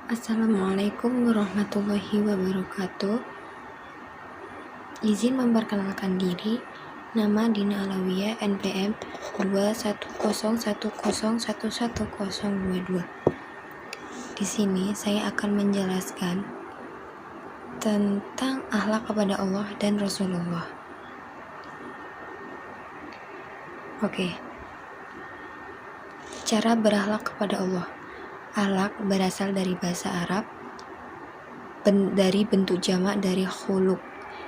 Assalamualaikum warahmatullahi wabarakatuh. Izin memperkenalkan diri. Nama Dina Alawiyah, NPM 21010111022. Di sini saya akan menjelaskan tentang akhlak kepada Allah dan Rasulullah. Oke. Cara berakhlak kepada Allah. Akhlak berasal dari bahasa Arab, dari bentuk jamak dari khuluq.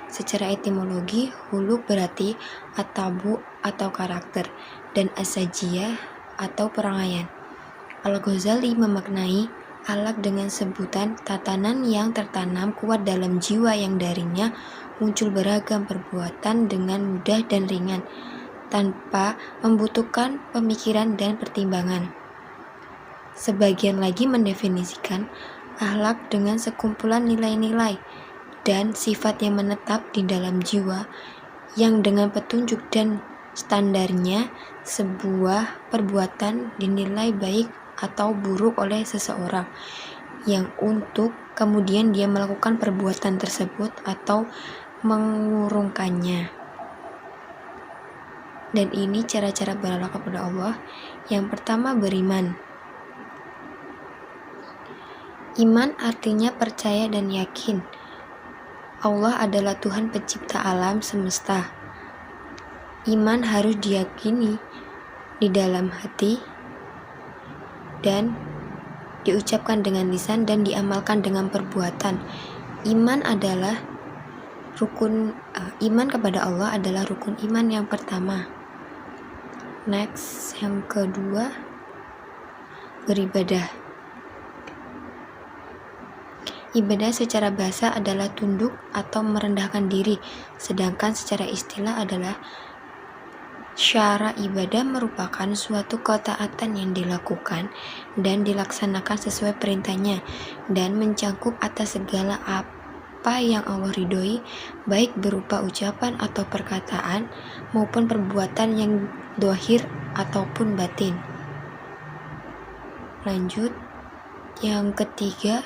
Secara etimologi, khuluq berarti at-tabu atau karakter, dan as-sajiyah atau perangaian. Al-Ghazali memaknai akhlak dengan sebutan tatanan yang tertanam kuat dalam jiwa yang darinya muncul beragam perbuatan dengan mudah dan ringan, tanpa membutuhkan pemikiran dan pertimbangan. Sebagian lagi mendefinisikan akhlak dengan sekumpulan nilai-nilai dan sifat yang menetap di dalam jiwa yang dengan petunjuk dan standarnya sebuah perbuatan dinilai baik atau buruk oleh seseorang, yang untuk kemudian dia melakukan perbuatan tersebut atau mengurungkannya. Dan ini cara-cara berakhlak kepada Allah. Yang pertama, beriman. Iman artinya percaya dan yakin Allah adalah Tuhan pencipta alam semesta. Iman harus diyakini di dalam hati dan diucapkan dengan lisan dan diamalkan dengan perbuatan. Iman kepada Allah adalah rukun iman yang pertama. Next, yang kedua, beribadah. Ibadah secara bahasa adalah tunduk atau merendahkan diri, sedangkan secara istilah adalah syara. Ibadah merupakan suatu ketaatan yang dilakukan dan dilaksanakan sesuai perintahnya dan mencakup atas segala apa yang Allah ridhoi, baik berupa ucapan atau perkataan maupun perbuatan yang dzahir ataupun batin. Lanjut, yang ketiga,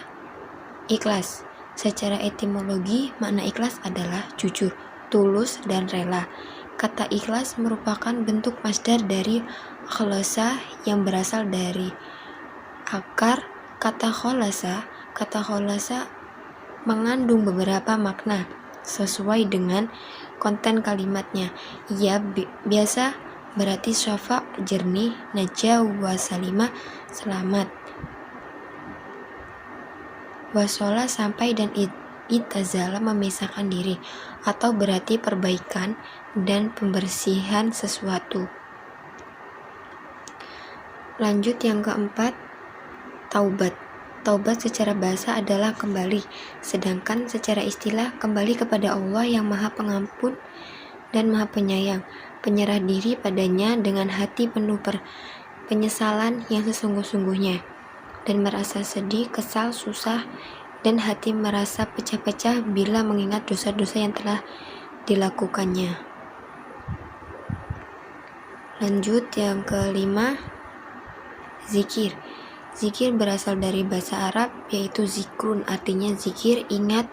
ikhlas. Secara etimologi, makna ikhlas adalah jujur, tulus, dan rela. Kata ikhlas merupakan bentuk masdar dari khalasa yang berasal dari akar kata kholasa. Kata kholasa mengandung beberapa makna sesuai dengan konten kalimatnya. Ia biasa berarti syafa, jernih, najah, wasalima, selamat, wasola, sampai, dan itazala, memisahkan diri, atau berarti perbaikan dan pembersihan sesuatu. Lanjut, yang keempat, taubat. Taubat secara bahasa adalah kembali, sedangkan secara istilah kembali kepada Allah yang Maha Pengampun dan Maha Penyayang, penyerah diri padanya dengan hati penuh penyesalan yang sesungguh-sungguhnya, dan merasa sedih, kesal, susah, dan hati merasa pecah-pecah bila mengingat dosa-dosa yang telah dilakukannya. Lanjut, yang kelima, zikir. Zikir berasal dari bahasa Arab, yaitu zikrun, artinya zikir, ingat,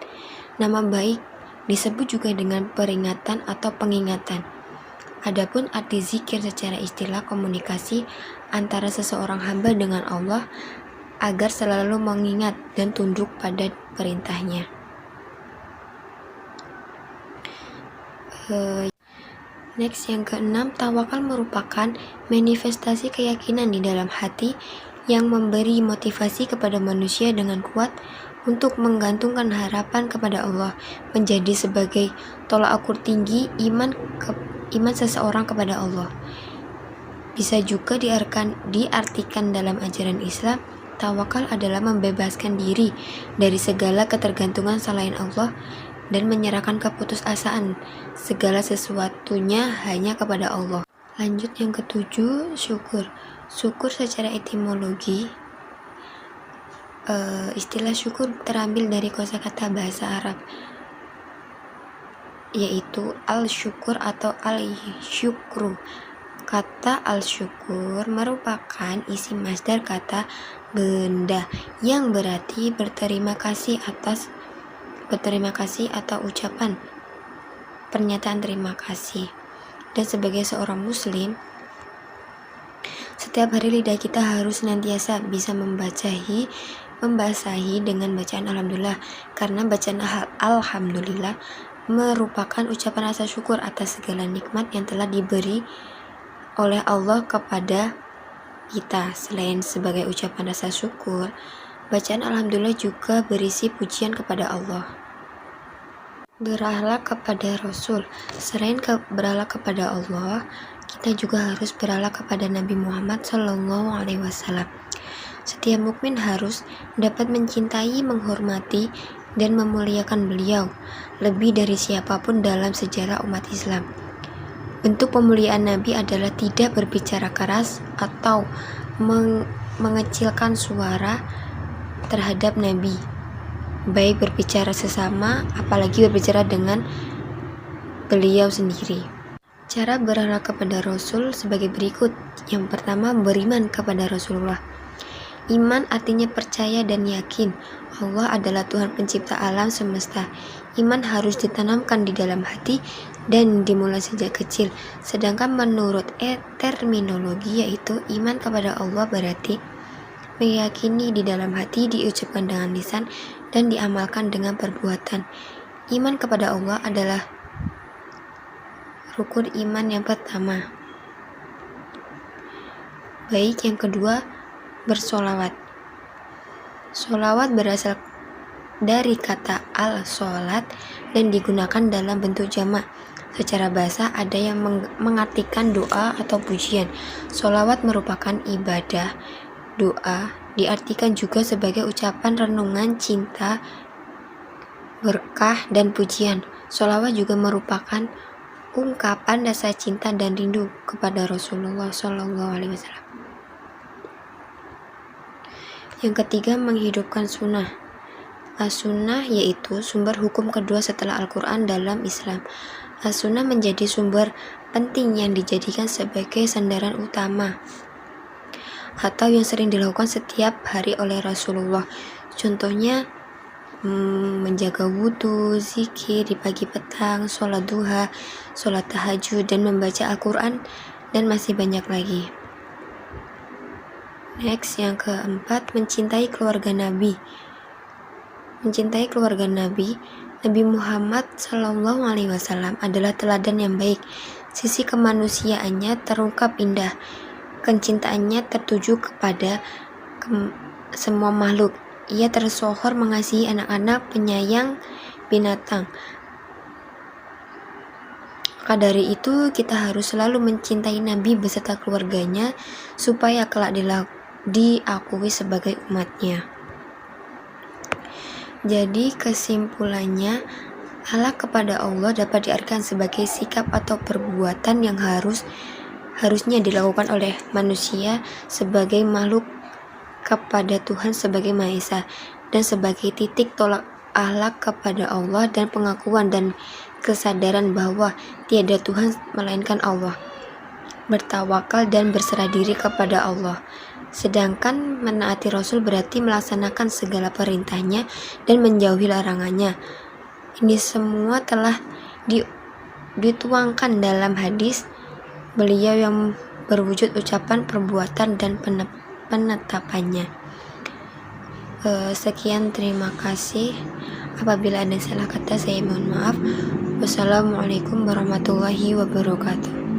nama baik, disebut juga dengan peringatan atau pengingatan. Adapun arti zikir secara istilah komunikasi antara seseorang hamba dengan Allah agar selalu mengingat dan tunduk pada perintahnya. Next, yang keenam, tawakal merupakan manifestasi keyakinan di dalam hati yang memberi motivasi kepada manusia dengan kuat untuk menggantungkan harapan kepada Allah, menjadi sebagai tolak ukur tinggi iman seseorang kepada Allah. Bisa juga diartikan dalam ajaran Islam, tawakal adalah membebaskan diri dari segala ketergantungan selain Allah dan menyerahkan keputusasaan segala sesuatunya hanya kepada Allah. Lanjut, yang ketujuh, syukur. Syukur secara etimologi, istilah syukur terambil dari kosakata bahasa Arab, yaitu al-syukur atau al-syukru. Kata al-syukur merupakan isi masdar kata benda, yang berarti berterima kasih atau ucapan pernyataan terima kasih. Dan sebagai seorang muslim, setiap hari lidah kita harus senantiasa bisa membasahi dengan bacaan alhamdulillah, karena bacaan alhamdulillah merupakan ucapan rasa syukur atas segala nikmat yang telah diberi oleh Allah kepada kita. Selain sebagai ucapan rasa syukur, bacaan alhamdulillah juga berisi pujian kepada Allah. Berakhlak kepada Rasul. Selain berakhlak kepada Allah, kita juga harus berakhlak kepada Nabi Muhammad SAW. Setiap mukmin harus dapat mencintai, menghormati, dan memuliakan beliau lebih dari siapapun dalam sejarah umat Islam. Bentuk pemuliaan Nabi adalah tidak berbicara keras atau mengecilkan suara terhadap Nabi, baik berbicara sesama, apalagi berbicara dengan beliau sendiri. Cara berakhlak kepada Rasul sebagai berikut. Yang pertama, beriman kepada Rasulullah. Iman artinya percaya dan yakin Allah adalah Tuhan pencipta alam semesta. Iman harus ditanamkan di dalam hati dan dimulai sejak kecil. Sedangkan menurut terminologi, yaitu iman kepada Allah berarti meyakini di dalam hati, diucapkan dengan lisan, dan diamalkan dengan perbuatan. Iman kepada Allah adalah rukun iman yang pertama. Baik, yang kedua, bersolawat. Solawat berasal dari kata al-solat dan digunakan dalam bentuk jamak. Secara bahasa ada yang mengartikan doa atau pujian. Solawat merupakan ibadah. Doa diartikan juga sebagai ucapan renungan cinta, berkah, dan pujian. Solawat juga merupakan ungkapan rasa cinta dan rindu kepada Rasulullah SAW. Yang ketiga, menghidupkan sunnah. As-sunnah yaitu sumber hukum kedua setelah Al-Quran dalam Islam. As-sunnah menjadi sumber penting yang dijadikan sebagai sandaran utama atau yang sering dilakukan setiap hari oleh Rasulullah. Contohnya menjaga wudhu, zikir di pagi petang, sholat duha, sholat tahajud, dan membaca Al-Quran, dan masih banyak lagi. Next, yang keempat, mencintai keluarga Nabi. Mencintai keluarga Nabi Muhammad SAW adalah teladan yang baik. Sisi kemanusiaannya terungkap indah. Kecintaannya tertuju kepada semua makhluk. Ia tersohor mengasihi anak-anak, penyayang binatang. Maka dari itu kita harus selalu mencintai Nabi beserta keluarganya supaya kelak diakui sebagai umatnya. Jadi kesimpulannya, akhlak kepada Allah dapat diartikan sebagai sikap atau perbuatan yang harusnya dilakukan oleh manusia sebagai makhluk kepada Tuhan sebagai Maha Esa, dan sebagai titik tolak akhlak kepada Allah dan pengakuan dan kesadaran bahwa tiada Tuhan melainkan Allah, bertawakal dan berserah diri kepada Allah. Sedangkan menaati Rasul berarti melaksanakan segala perintahnya dan menjauhi larangannya. Ini semua telah dituangkan dalam hadis beliau yang berwujud ucapan, perbuatan, dan penetapannya. Sekian, terima kasih. Apabila ada salah kata, saya mohon maaf. Wassalamualaikum warahmatullahi wabarakatuh.